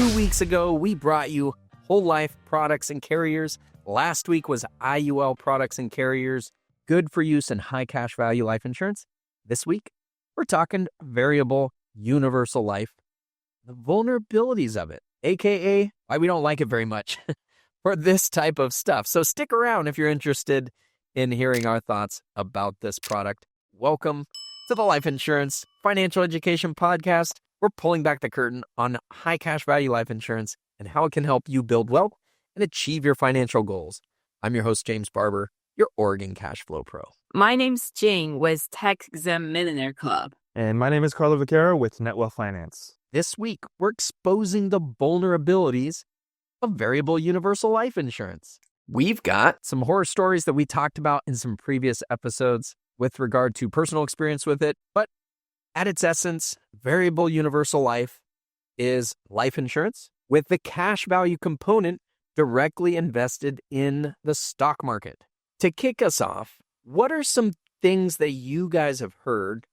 2 weeks ago, we brought you whole life products and carriers. Last week was IUL products and carriers, good for use in high cash value life insurance. This week, we're talking variable universal life, the vulnerabilities of it, aka why we don't like it very much for this type of stuff. So stick around if you're interested in hearing our thoughts about this product. Welcome to the Life Insurance Financial Education Podcast. We're pulling back the curtain on high cash value life insurance and how it can help you build wealth and achieve your financial goals. I'm your host, James Barber, your Oregon Cash Flow Pro. My name's Jing with Tax Exempt Millionaire Club. And my name is Carlo Viqueira with NetWealth Finance. This week, we're exposing the vulnerabilities of variable universal life insurance. We've got some horror stories that we talked about in some previous episodes with regard to personal experience with it, but at its essence, variable universal life is life insurance with the cash value component directly invested in the stock market. To kick us off, what are some things that you guys have heard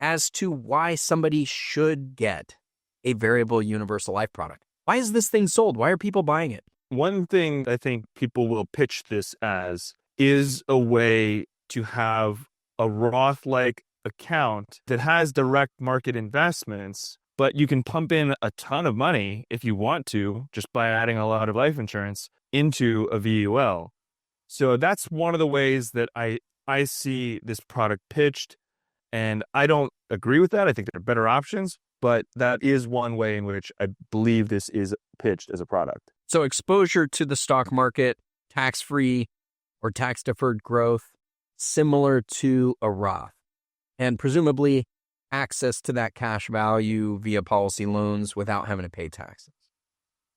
as to why somebody should get a variable universal life product? Why is this thing sold? Why are people buying it? One thing I think people will pitch this as is a way to have a Roth-like account that has direct market investments, but you can pump in a ton of money if you want to, just by adding a lot of life insurance into a VUL. So that's one of the ways that I see this product pitched, and I don't agree with that. I think there are better options, but that is one way in which I believe this is pitched as a product. So exposure to the stock market, tax-free or tax-deferred growth, similar to a Roth. And presumably access to that cash value via policy loans without having to pay taxes.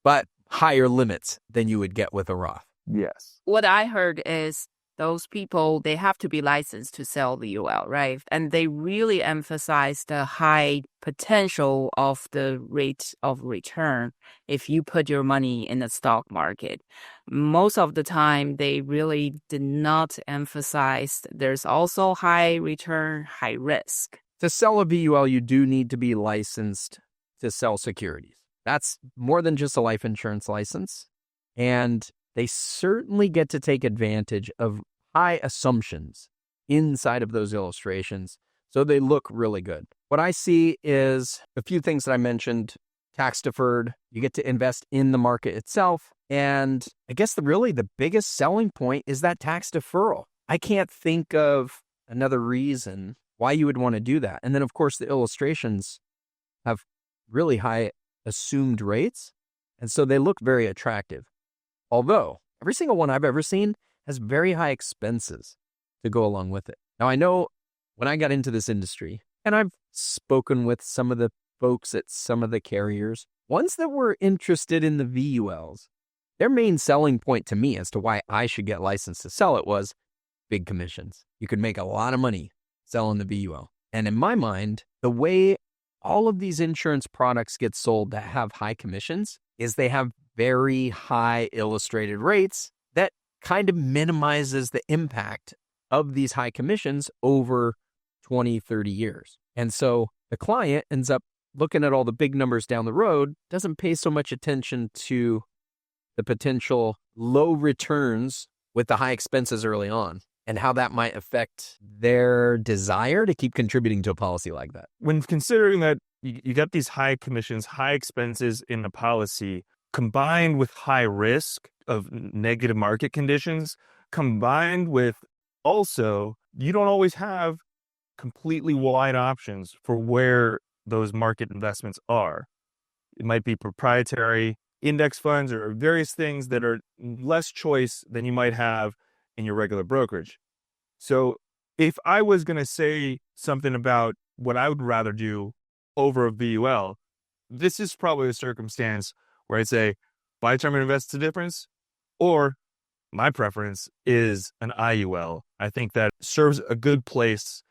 But higher limits than you would get with a Roth. Yes. What I heard is those people, they have to be licensed to sell the UL, right? And they really emphasize the high potential of the rate of return if you put your money in the stock market. Most of the time, they really did not emphasize there's also high return, high risk. To sell a VUL, you do need to be licensed to sell securities. That's more than just a life insurance license. And they certainly get to take advantage of high assumptions inside of those illustrations, so they look really good. What I see is a few things that I mentioned. Tax deferred, you get to invest in the market itself, and I guess the biggest selling point is that tax deferral. I can't think of another reason why you would want to do that. And then, of course, the illustrations have really high assumed rates, and so they look very attractive. Although, every single one I've ever seen has very high expenses to go along with it. Now, I know when I got into this industry, and I've spoken with some of the folks at some of the carriers, ones that were interested in the VULs, their main selling point to me as to why I should get licensed to sell it was big commissions. You could make a lot of money selling the VUL. And in my mind, the way all of these insurance products get sold that have high commissions is they have very high illustrated rates that kind of minimizes the impact of these high commissions over 20, 30 years. And so the client ends up looking at all the big numbers down the road, doesn't pay so much attention to the potential low returns with the high expenses early on and how that might affect their desire to keep contributing to a policy like that. When considering that you got these high commissions, high expenses in the policy, combined with high risk of negative market conditions, combined with also, you don't always have completely wide options for where those market investments are. It might be proprietary index funds or various things that are less choice than you might have in your regular brokerage. So if I was going to say something about what I would rather do over a VUL, this is probably a circumstance where I'd say buy term and invest the difference, or my preference is an IUL. I think that serves a good place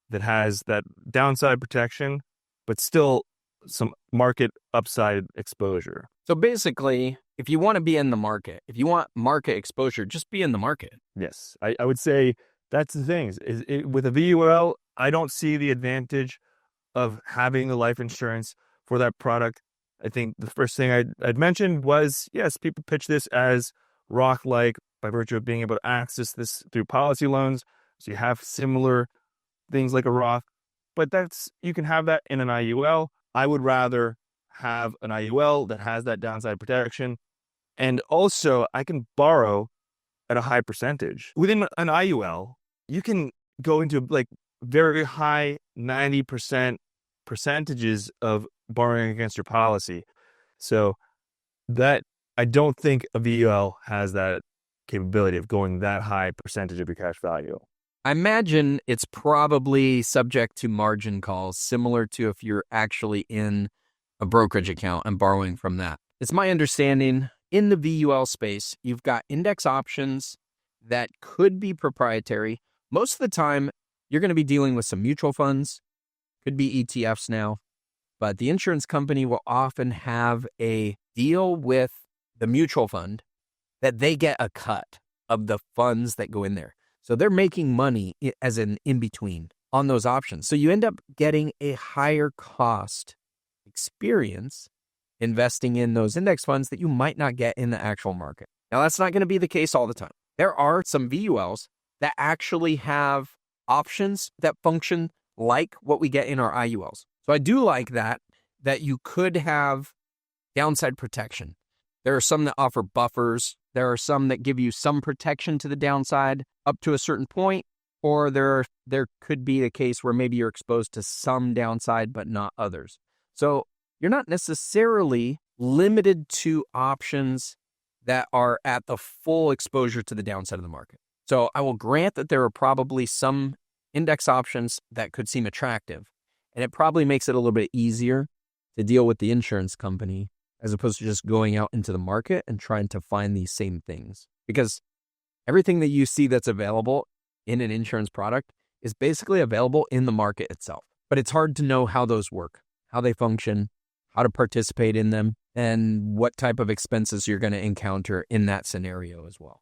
that has that downside protection, but still some market upside exposure. So basically, if you want to be in the market, if you want market exposure, just be in the market. Yes, I would say that's the thing. With a VUL, I don't see the advantage of having the life insurance for that product I think the first thing I'd mentioned was, yes, people pitch this as rock-like by virtue of being able to access this through policy loans. So you have similar things like a Roth, but you can have that in an IUL. I would rather have an IUL that has that downside protection. And also I can borrow at a high percentage. Within an IUL, you can go into like very high 90% percentages of borrowing against your policy. So that I don't think a VUL has that capability of going that high percentage of your cash value. I imagine it's probably subject to margin calls, similar to if you're actually in a brokerage account and borrowing from that. It's my understanding in the VUL space, you've got index options that could be proprietary. Most of the time, you're going to be dealing with some mutual funds, could be ETFs now, but the insurance company will often have a deal with the mutual fund that they get a cut of the funds that go in there. So they're making money as an in-between on those options. So you end up getting a higher cost experience investing in those index funds that you might not get in the actual market. Now, that's not going to be the case all the time. There are some VULs that actually have options that function like what we get in our IULs. So I do like that you could have downside protection. There are some that offer buffers. There are some that give you some protection to the downside up to a certain point, or there could be a case where maybe you're exposed to some downside but not others. So you're not necessarily limited to options that are at the full exposure to the downside of the market. So I will grant that there are probably some index options that could seem attractive, and it probably makes it a little bit easier to deal with the insurance company as opposed to just going out into the market and trying to find these same things. Because everything that you see that's available in an insurance product is basically available in the market itself. But it's hard to know how those work, how they function, how to participate in them, and what type of expenses you're going to encounter in that scenario as well.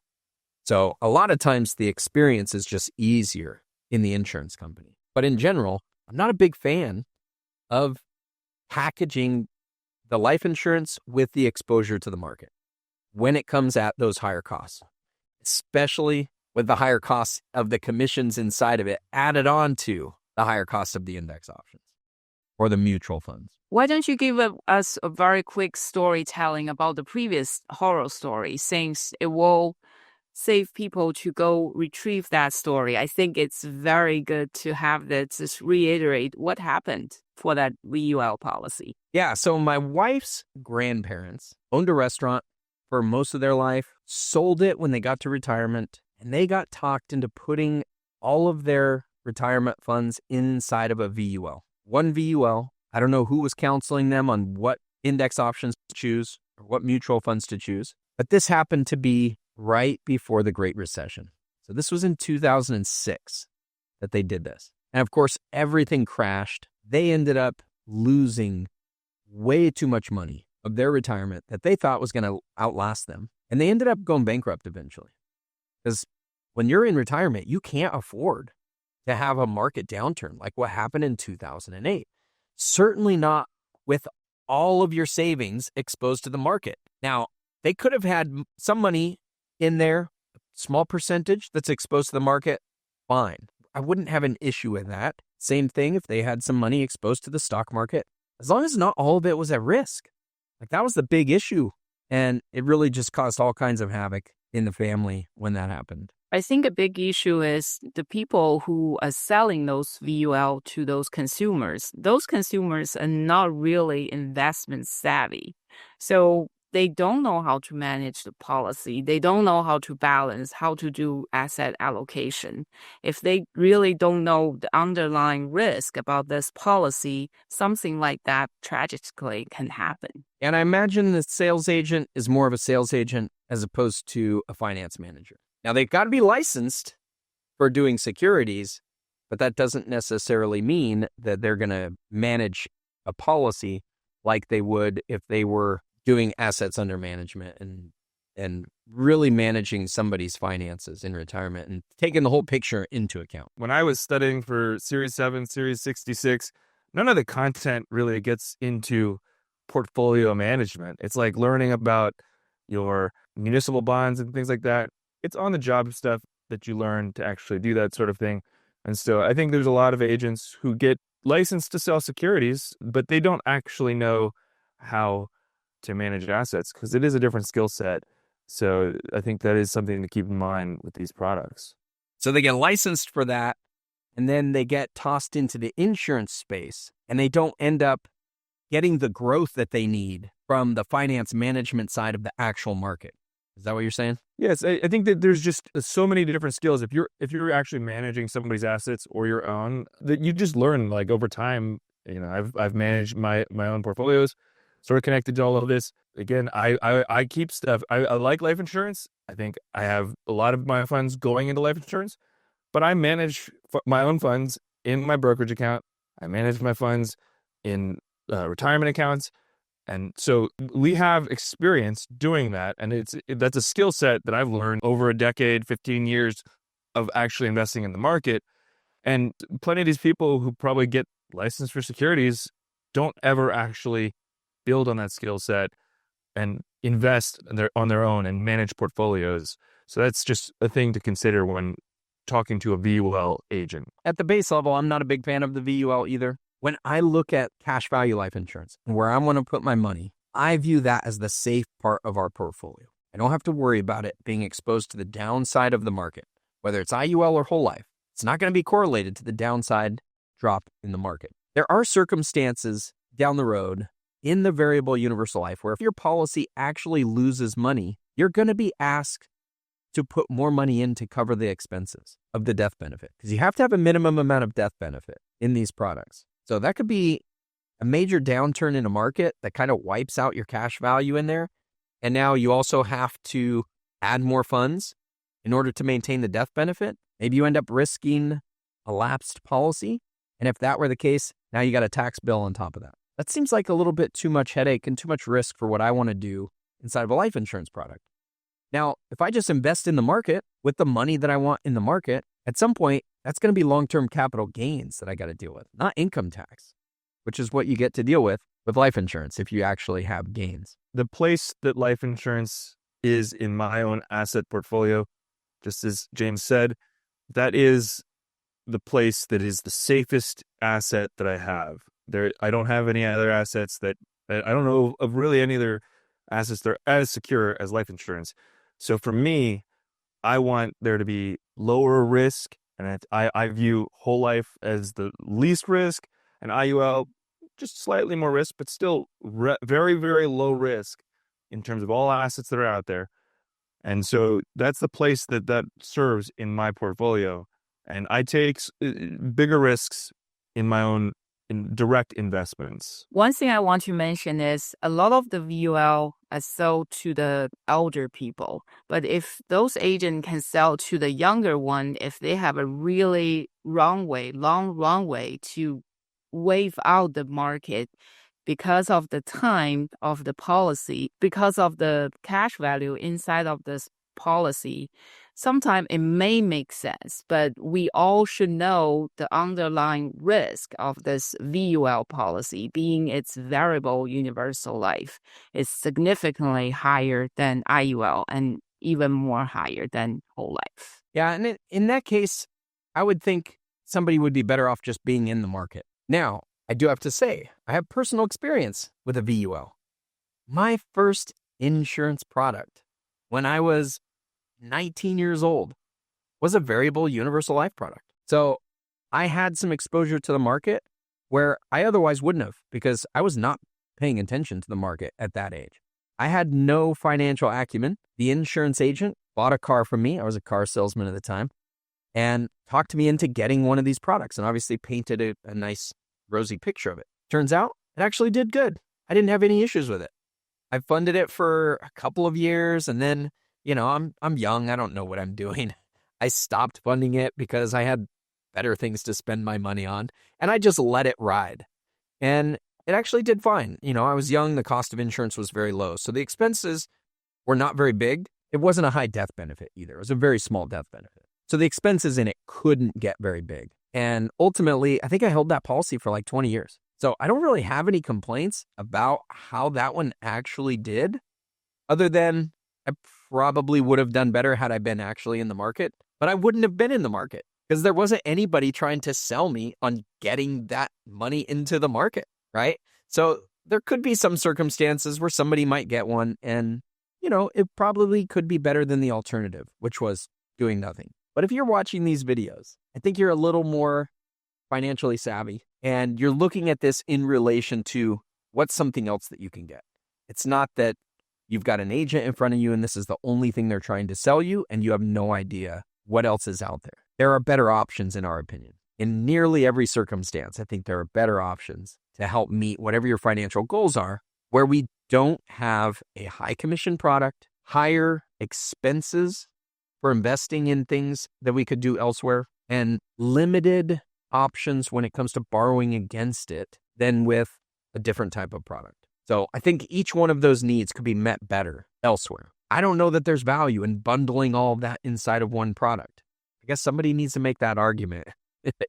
So a lot of times the experience is just easier in the insurance company. But in general, I'm not a big fan of packaging the life insurance with the exposure to the market when it comes at those higher costs, especially with the higher costs of the commissions inside of it added on to the higher cost of the index options or the mutual funds. Why don't you give us a very quick storytelling about the previous horror story, since it will save people to go retrieve that story. I think it's very good to have that just reiterate what happened for that VUL policy. Yeah, so my wife's grandparents owned a restaurant for most of their life, sold it when they got to retirement, and they got talked into putting all of their retirement funds inside of a VUL. One VUL. I don't know who was counseling them on what index options to choose or what mutual funds to choose, but this happened to be right before the Great Recession. So this was in 2006 that they did this. And of course, everything crashed. They ended up losing way too much money of their retirement that they thought was going to outlast them. And they ended up going bankrupt eventually. Because when you're in retirement, you can't afford to have a market downturn like what happened in 2008. Certainly not with all of your savings exposed to the market. Now, they could have had some money in there, a small percentage that's exposed to the market, fine. I wouldn't have an issue with that. Same thing if they had some money exposed to the stock market, as long as not all of it was at risk. Like that was the big issue. And it really just caused all kinds of havoc in the family when that happened. I think a big issue is the people who are selling those VUL to those consumers. Those consumers are not really investment savvy. So they don't know how to manage the policy. They don't know how to balance, how to do asset allocation. If they really don't know the underlying risk about this policy, something like that tragically can happen. And I imagine the sales agent is more of a sales agent as opposed to a finance manager. Now, they've got to be licensed for doing securities, but that doesn't necessarily mean that they're going to manage a policy like they would if they were doing assets under management and really managing somebody's finances in retirement and taking the whole picture into account. When I was studying for Series 7, Series 66, none of the content really gets into portfolio management. It's like learning about your municipal bonds and things like that. It's on the job stuff that you learn to actually do that sort of thing. And so I think there's a lot of agents who get licensed to sell securities, but they don't actually know how to manage assets because it is a different skill set. So I think that is something to keep in mind with these products. So they get licensed for that, and then they get tossed into the insurance space, and they don't end up getting the growth that they need from the finance management side of the actual market. Is that what you're saying? Yes, I think that there's just so many different skills. If you're actually managing somebody's assets or your own, that you just learn like over time. You know, I've managed my own portfolios, sort of connected to all of this. Again, I keep stuff. I like life insurance. I think I have a lot of my funds going into life insurance, but I manage my own funds in my brokerage account. I manage my funds in retirement accounts. And so we have experience doing that. And that's a skill set that I've learned over a decade, 15 years of actually investing in the market. And plenty of these people who probably get licensed for securities don't ever actually build on that skill set and invest on their own and manage portfolios. So that's just a thing to consider when talking to a VUL agent. At the base level, I'm not a big fan of the VUL either. When I look at cash value life insurance and where I want to put my money, I view that as the safe part of our portfolio. I don't have to worry about it being exposed to the downside of the market, whether it's IUL or whole life. It's not going to be correlated to the downside drop in the market. There are circumstances down the road in the variable universal life where if your policy actually loses money, you're going to be asked to put more money in to cover the expenses of the death benefit because you have to have a minimum amount of death benefit in these products. So that could be a major downturn in a market that kind of wipes out your cash value in there. And now you also have to add more funds in order to maintain the death benefit. Maybe you end up risking a lapsed policy. And if that were the case, now you got a tax bill on top of that. That seems like a little bit too much headache and too much risk for what I want to do inside of a life insurance product. Now, if I just invest in the market with the money that I want in the market, at some point, that's going to be long-term capital gains that I got to deal with, not income tax, which is what you get to deal with life insurance if you actually have gains. The place that life insurance is in my own asset portfolio, just as James said, that is the place that is the safest asset that I have. I don't have any other assets I don't know of really any other assets that are as secure as life insurance. So for me, I want there to be lower risk, and I view whole life as the least risk, and IUL just slightly more risk, but still very, very low risk in terms of all assets that are out there. And so that's the place that serves in my portfolio. And I take bigger risks in my own direct investments. One thing I want to mention is a lot of the VUL are sold to the elder people. But if those agents can sell to the younger one, if they have a really long runway to wave out the market because of the time of the policy, because of the cash value inside of this policy, sometimes it may make sense, but we all should know the underlying risk of this VUL policy, being its variable universal life, is significantly higher than IUL and even more higher than whole life. Yeah, and in that case, I would think somebody would be better off just being in the market. Now, I do have to say, I have personal experience with a VUL. My first insurance product when I was 19 years old was a variable universal life product. So I had some exposure to the market where I otherwise wouldn't have because I was not paying attention to the market at that age. I had no financial acumen. The insurance agent bought a car from me. I was a car salesman at the time and talked me into getting one of these products and obviously painted a nice rosy picture of it. Turns out it actually did good. I didn't have any issues with it. I funded it for a couple of years and then I'm young. I don't know what I'm doing. I stopped funding it because I had better things to spend my money on, and I just let it ride. And it actually did fine. I was young. The cost of insurance was very low. So the expenses were not very big. It wasn't a high death benefit either. It was a very small death benefit. So the expenses in it couldn't get very big. And ultimately, I think I held that policy for like 20 years. So I don't really have any complaints about how that one actually did, other than I probably would have done better had I been actually in the market, but I wouldn't have been in the market because there wasn't anybody trying to sell me on getting that money into the market, right? So there could be some circumstances where somebody might get one and, it probably could be better than the alternative, which was doing nothing. But if you're watching these videos, I think you're a little more financially savvy and you're looking at this in relation to what's something else that you can get. It's not that you've got an agent in front of you and this is the only thing they're trying to sell you and you have no idea what else is out there. There are better options in our opinion. In nearly every circumstance, I think there are better options to help meet whatever your financial goals are, where we don't have a high commission product, higher expenses for investing in things that we could do elsewhere, and limited options when it comes to borrowing against it than with a different type of product. So I think each one of those needs could be met better elsewhere. I don't know that there's value in bundling all of that inside of one product. I guess somebody needs to make that argument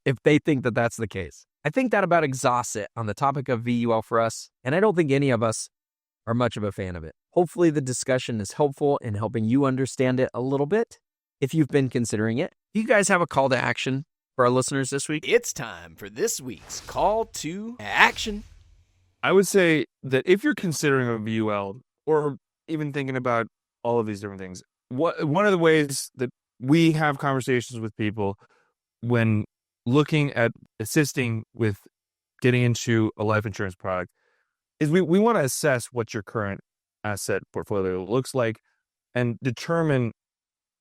if they think that that's the case. I think that about exhausts it on the topic of VUL for us, and I don't think any of us are much of a fan of it. Hopefully the discussion is helpful in helping you understand it a little bit if you've been considering it. Do you guys have a call to action for our listeners this week? It's time for this week's call to action. I would say that if you're considering a VUL or even thinking about all of these different things, one of the ways that we have conversations with people when looking at assisting with getting into a life insurance product is we want to assess what your current asset portfolio looks like and determine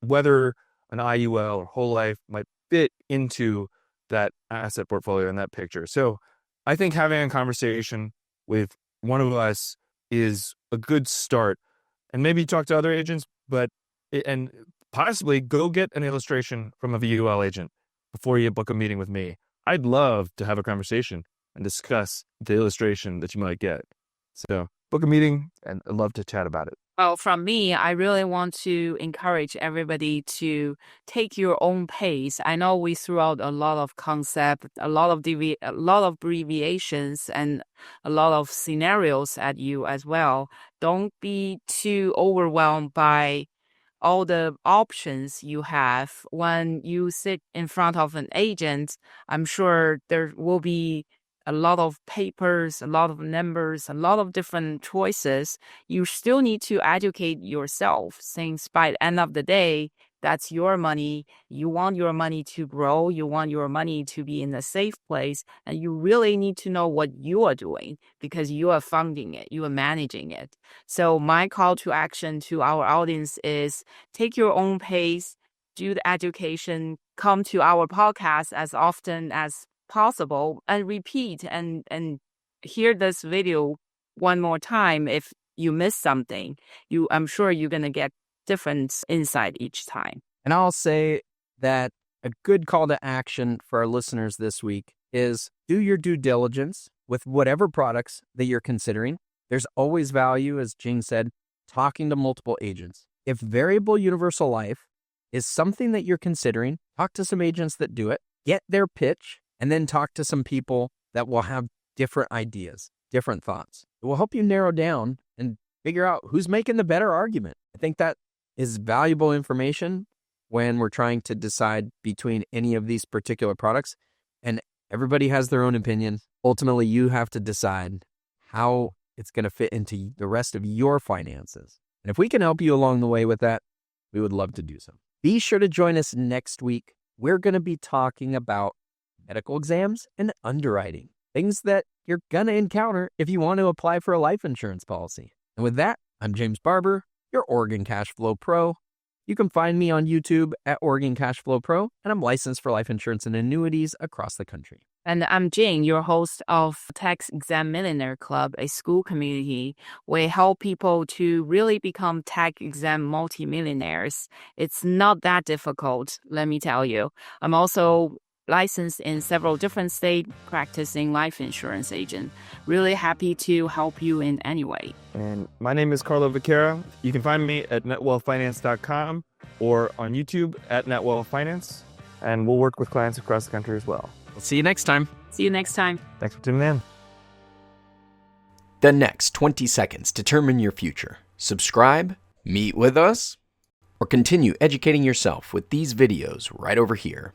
whether an IUL or whole life might fit into that asset portfolio in that picture. So I think having a conversation with one of us is a good start, and maybe talk to other agents, and possibly go get an illustration from a VUL agent before you book a meeting with me. I'd love to have a conversation and discuss the illustration that you might get. So book a meeting and I'd love to chat about it. Well, from me, I really want to encourage everybody to take your own pace. I know we threw out a lot of concepts, a lot of abbreviations, and a lot of scenarios at you as well. Don't be too overwhelmed by all the options you have. When you sit in front of an agent, I'm sure there will be a lot of papers, a lot of numbers, a lot of different choices. You still need to educate yourself, since by the end of the day, that's your money. You want your money to grow. You want your money to be in a safe place. And you really need to know what you are doing because you are funding it. You are managing it. So my call to action to our audience is take your own pace, do the education, come to our podcast as often as possible, and repeat and hear this video one more time. If you miss something, I'm sure you're going to get different insight each time. And I'll say that a good call to action for our listeners this week is do your due diligence with whatever products that you're considering. There's always value, as Jing said, talking to multiple agents. If variable universal life is something that you're considering, talk to some agents that do it, get their pitch, and then talk to some people that will have different ideas, different thoughts. It will help you narrow down and figure out who's making the better argument. I think that is valuable information when we're trying to decide between any of these particular products. And everybody has their own opinion. Ultimately, you have to decide how it's going to fit into the rest of your finances. And if we can help you along the way with that, we would love to do so. Be sure to join us next week. We're going to be talking about medical exams and underwriting, things that you're going to encounter if you want to apply for a life insurance policy. And with that, I'm James Barber, your Oregon Cash Flow Pro. You can find me on YouTube at Oregon Cash Flow Pro, and I'm licensed for life insurance and annuities across the country. And I'm Jing, your host of Tax Exam Millionaire Club, a school community where we help people to really become tax exam multimillionaires. It's not that difficult, let me tell you. I'm also licensed in several different states, practicing life insurance agent. Really happy to help you in any way. And my name is Carlo Viqueira. You can find me at netwealthfinance.com or on YouTube at netwealthfinance. And we'll work with clients across the country as well. We'll see you next time. See you next time. Thanks for tuning in. the next 20 seconds determine your future. Subscribe, meet with us, or continue educating yourself with these videos right over here.